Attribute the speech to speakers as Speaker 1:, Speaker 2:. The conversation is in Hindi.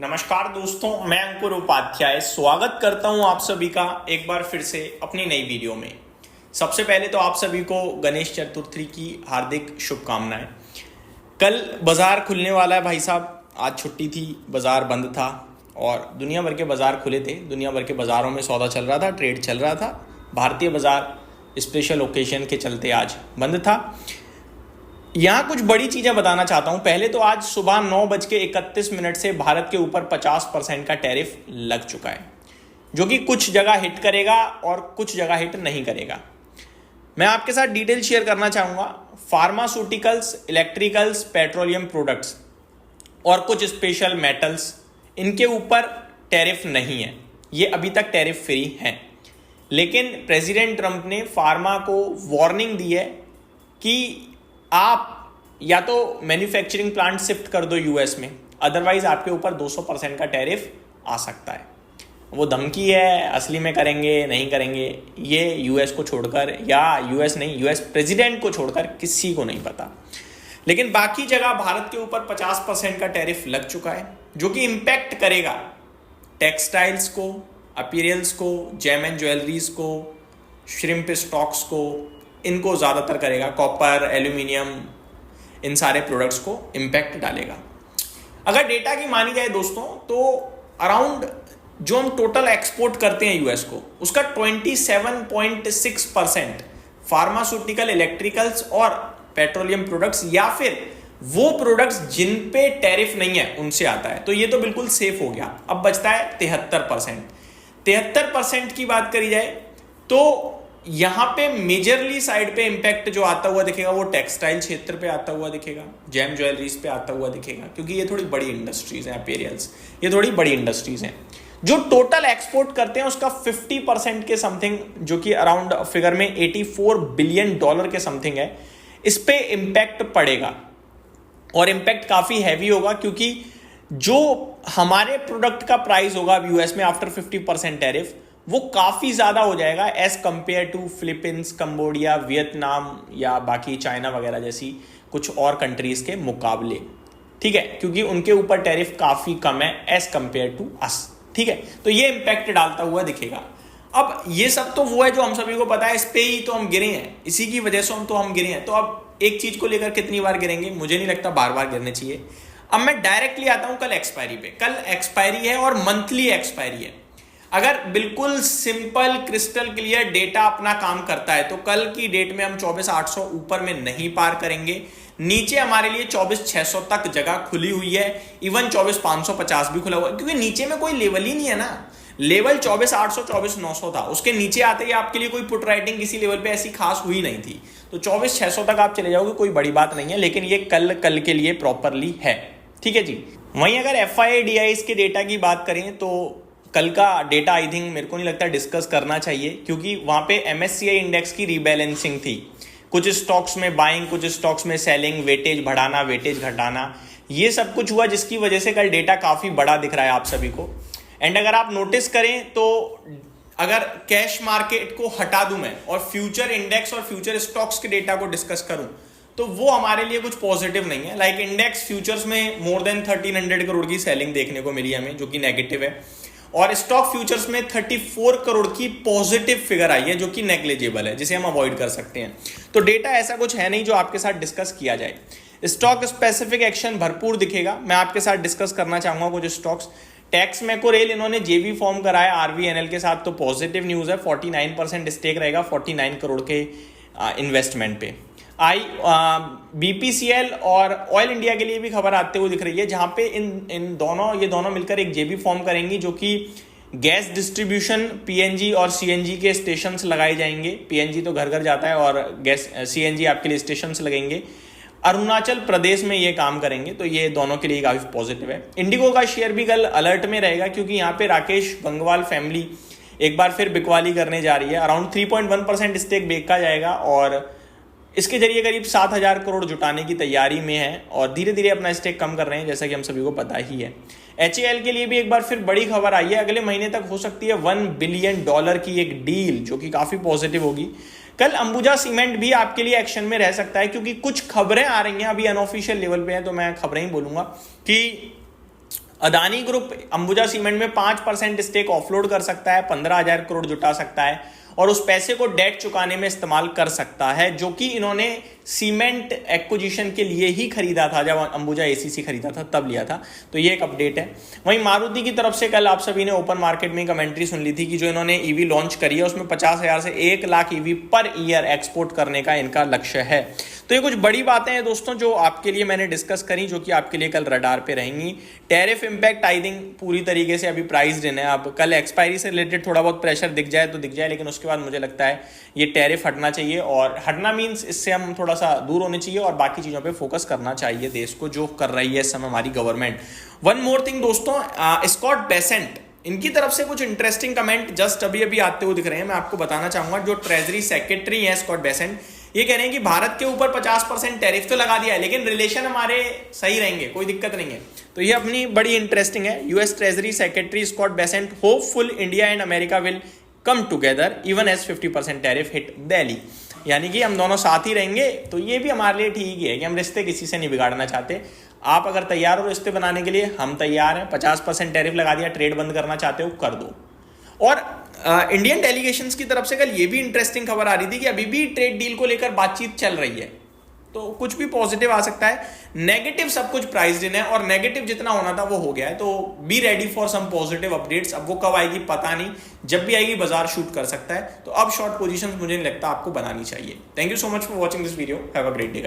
Speaker 1: नमस्कार दोस्तों, मैं अंकुर उपाध्याय स्वागत करता हूं आप सभी का एक बार फिर से अपनी नई वीडियो में। सबसे पहले तो आप सभी को गणेश चतुर्थी की हार्दिक शुभकामनाएं। कल बाजार खुलने वाला है भाई साहब। आज छुट्टी थी, बाजार बंद था और दुनिया भर के बाजार खुले थे। दुनिया भर के बाजारों में सौदा चल रहा था, ट्रेड चल रहा था। भारतीय बाजार स्पेशल ओकेजन के चलते आज बंद था। यहाँ कुछ बड़ी चीज़ें बताना चाहता हूँ। पहले तो आज सुबह 9:31 से भारत के ऊपर 50% का टैरिफ लग चुका है, जो कि कुछ जगह हिट करेगा और कुछ जगह हिट नहीं करेगा। मैं आपके साथ डिटेल शेयर करना चाहूँगा। फार्मास्यूटिकल्स, इलेक्ट्रिकल्स, पेट्रोलियम प्रोडक्ट्स और कुछ स्पेशल मेटल्स, इनके ऊपर टैरिफ नहीं है। ये अभी तक टैरिफ फ्री हैं। लेकिन प्रेसिडेंट ट्रंप ने फार्मा को वार्निंग दी है कि आप या तो मैन्युफैक्चरिंग प्लांट शिफ्ट कर दो यूएस में, अदरवाइज आपके ऊपर 200% का टैरिफ आ सकता है। वो धमकी है, असली में करेंगे नहीं करेंगे ये यूएस को छोड़कर, या यूएस नहीं, यूएस प्रेसिडेंट को छोड़कर किसी को नहीं पता। लेकिन बाकी जगह भारत के ऊपर 50% का टैरिफ लग चुका है, जो कि इम्पैक्ट करेगा टेक्सटाइल्स को, अपीरियल्स को, जेम एंड ज्वेलरीज को, श्रिम्प स्टॉक्स को, इनको ज़्यादातर करेगा। कॉपर, एल्यूमिनियम, इन सारे प्रोडक्ट्स को इम्पैक्ट डालेगा। अगर डेटा की मानी जाए दोस्तों, तो अराउंड जो हम टोटल एक्सपोर्ट करते हैं यूएस को, उसका 27.6% फार्मास्यूटिकल, इलेक्ट्रिकल्स और पेट्रोलियम प्रोडक्ट्स या फिर वो प्रोडक्ट्स जिन पे टैरिफ नहीं है उनसे आता है। तो ये तो बिल्कुल सेफ हो गया। अब बचता है 73%। 73% की बात करी जाए तो यहां पे मेजरली साइड पे इंपैक्ट जो आता हुआ दिखेगा वो टेक्सटाइल क्षेत्र पे आता हुआ दिखेगा, जेम ज्वेलरीज पे आता हुआ दिखेगा, क्योंकि ये थोड़ी बड़ी इंडस्ट्रीज हैं। अपीरियल्स ये थोड़ी बड़ी इंडस्ट्रीज हैं। जो टोटल एक्सपोर्ट करते हैं उसका 50% के समथिंग, जो कि अराउंड फिगर में $84 बिलियन के समथिंग है, इस पे इंपैक्ट पड़ेगा। और इंपैक्ट काफी हैवी होगा, क्योंकि जो हमारे प्रोडक्ट का प्राइस होगा अब यूएस में आफ्टर 50% टैरिफ, वो काफ़ी ज़्यादा हो जाएगा as compared to Philippines, Cambodia, Vietnam या बाकी चाइना वगैरह जैसी कुछ और कंट्रीज़ के मुकाबले। ठीक है, क्योंकि उनके ऊपर टैरिफ काफ़ी कम है एज कंपेयर टू अस। ठीक है, तो ये इम्पैक्ट डालता हुआ दिखेगा। अब ये सब तो वो है जो हम सभी को पता है, इस पे ही तो हम गिरे हैं, इसी की वजह से हम गिरे हैं। तो अब एक चीज़ को लेकर कितनी बार गिरेंगे, मुझे नहीं लगता बार बार गिरने चाहिए। अब मैं डायरेक्टली आता हूँ कल एक्सपायरी पे। कल एक्सपायरी है और मंथली एक्सपायरी है। अगर बिल्कुल सिंपल क्रिस्टल क्लियर डेटा अपना काम करता है तो कल की डेट में हम 24,800 ऊपर में नहीं पार करेंगे। नीचे हमारे लिए 24,600 तक जगह खुली हुई है। इवन 24,550 भी खुला हुआ है, क्योंकि नीचे में कोई लेवल ही नहीं है ना। लेवल 24,800, 24,900 था। उसके नीचे आते ही आपके लिए कोई पुट राइटिंग किसी लेवल पे ऐसी खास हुई नहीं थी। तो 24,600 तक आप चले जाओगे, कोई बड़ी बात नहीं है। लेकिन ये कल के लिए प्रॉपरली है। ठीक है जी। वहीं अगर FII-DIs के डेटा की बात करें तो कल का डेटा आई थिंक मेरे को नहीं लगता डिस्कस करना चाहिए, क्योंकि वहाँ पे MSCI इंडेक्स की रीबैलेंसिंग थी। कुछ स्टॉक्स में बाइंग, कुछ स्टॉक्स में सेलिंग, वेटेज बढ़ाना, वेटेज घटाना, ये सब कुछ हुआ, जिसकी वजह से कल डेटा काफ़ी बड़ा दिख रहा है आप सभी को। एंड अगर आप नोटिस करें तो अगर कैश मार्केट को हटा दूं मैं और फ्यूचर इंडेक्स और फ्यूचर स्टॉक्स के डेटा को डिस्कस करूं, तो वो हमारे लिए कुछ पॉजिटिव नहीं है। लाइक इंडेक्स फ्यूचर्स में मोर देन 1300 करोड़ की सेलिंग देखने को मिली हमें, जो कि नेगेटिव है। और स्टॉक फ्यूचर्स में 34 करोड़ की पॉजिटिव फिगर आई है, जो कि नेग्लिजिबल है, जिसे हम अवॉइड कर सकते हैं। तो डेटा ऐसा कुछ है नहीं जो आपके साथ डिस्कस किया जाए। स्टॉक स्पेसिफिक एक्शन भरपूर दिखेगा। मैं आपके साथ डिस्कस करना चाहूंगा कुछ स्टॉक्स। टैक्स मैकोरेल, इन्होंने जेवी फॉर्म कराया RVNL के साथ, तो पॉजिटिव न्यूज है। 49% स्टेक रहेगा 49 करोड़ के इन्वेस्टमेंट पे। BPCL और ऑयल इंडिया के लिए भी खबर आते हुए दिख रही है, जहां पे ये दोनों मिलकर एक जेबी फॉर्म करेंगी, जो कि गैस डिस्ट्रीब्यूशन, PNG और CNG के स्टेशंस लगाए जाएंगे। PNG तो घर घर जाता है और गैस CNG आपके लिए स्टेशंस लगेंगे। अरुणाचल प्रदेश में ये काम करेंगे, तो ये दोनों के लिए काफी पॉजिटिव है। इंडिगो का शेयर भी कल अलर्ट में रहेगा, क्योंकि यहाँ पे राकेश गंगवाल फैमिली एक बार फिर बिकवाली करने जा रही है। अराउंड 3.1% स्टेक बेचा जाएगा और इसके जरिए करीब 7,000 करोड़ जुटाने की तैयारी में है और धीरे धीरे अपना स्टेक कम कर रहे हैं, जैसा कि हम सभी को पता ही है। HAL के लिए भी एक बार फिर बड़ी खबर आई है। अगले महीने तक हो सकती है $1 बिलियन की एक डील, जो कि काफी पॉजिटिव होगी। कल अंबुजा सीमेंट भी आपके लिए एक्शन में रह सकता है, क्योंकि कुछ खबरें आ रही हैं, अभी अनऑफिशियल लेवल पे हैं, तो मैं खबरें ही बोलूंगा कि अदानी ग्रुप अंबुजा सीमेंट में 5% स्टेक ऑफलोड कर सकता है, 15,000 करोड़ जुटा सकता है और उस पैसे को डेट चुकाने में इस्तेमाल कर सकता है, जो कि इन्होंने सीमेंट एक्विजिशन के लिए ही खरीदा था। जब अंबुजा एसीसी खरीदा था तब लिया था। तो ये एक अपडेट है। वहीं मारुति की तरफ से कल आप सभी ने ओपन मार्केट में कमेंट्री सुन ली थी कि जो इन्होंने ईवी लॉन्च करी है उसमें 50,000 से 1 lakh EV per year export करने का इनका लक्ष्य है। तो ये कुछ बड़ी बातें हैं दोस्तों जो आपके लिए मैंने डिस्कस करी, जो कि आपके लिए कल रडार पे रहेंगी। टैरिफ इंपैक्ट आई थिंक पूरी तरीके से अभी प्राइस्ड इन है। अब कल एक्सपायरी से रिलेटेड थोड़ा बहुत प्रेशर दिख जाए तो दिख जाए, लेकिन उसके बाद मुझे लगता है ये टैरिफ हटना चाहिए, और हटना मीन्स इससे हम थोड़ा सा दूर होने चाहिए और बाकी चीज़ों पे फोकस करना चाहिए देश को, जो कर रही है इस समय हमारी गवर्नमेंट। वन मोर थिंग दोस्तों, स्कॉट बेसेंट इनकी तरफ से कुछ इंटरेस्टिंग कमेंट जस्ट अभी अभी आते हुए दिख रहे हैं, मैं आपको बताना चाहूंगा। जो ट्रेजरी सेक्रेटरी है स्कॉट बेसेंट, ये कह रहे हैं कि भारत के ऊपर 50% टैरिफ तो लगा दिया है, लेकिन रिलेशन हमारे सही रहेंगे, कोई दिक्कत नहीं है। तो ये अपनी बड़ी इंटरेस्टिंग है। US treasury secretary Scott Bessent hopeful India and America will come together even as 50% tariff hit Delhi. यानी कि हम दोनों साथ ही रहेंगे। तो ये भी हमारे लिए ठीक ही है कि हम रिश्ते किसी से नहीं बिगाड़ना चाहते। आप अगर तैयार हो रिश्ते बनाने के लिए, हम तैयार हैं। 50% टैरिफ लगा दिया, ट्रेड बंद करना चाहते हो कर दो। और इंडियन डेलीगेशंस की तरफ से कल ये भी इंटरेस्टिंग खबर आ रही थी कि अभी भी ट्रेड डील को लेकर बातचीत चल रही है। तो कुछ भी पॉजिटिव आ सकता है, नेगेटिव सब कुछ प्राइस्ड इन है, और नेगेटिव जितना होना था वो हो गया है। तो be ready for some positive updates. अब वो कब आएगी पता नहीं, जब भी आएगी बाजार शूट कर सकता है। तो अब शॉर्ट पोजीशंस मुझे नहीं लगता आपको बनानी चाहिए। Thank you so much for watching this video. Have a great day.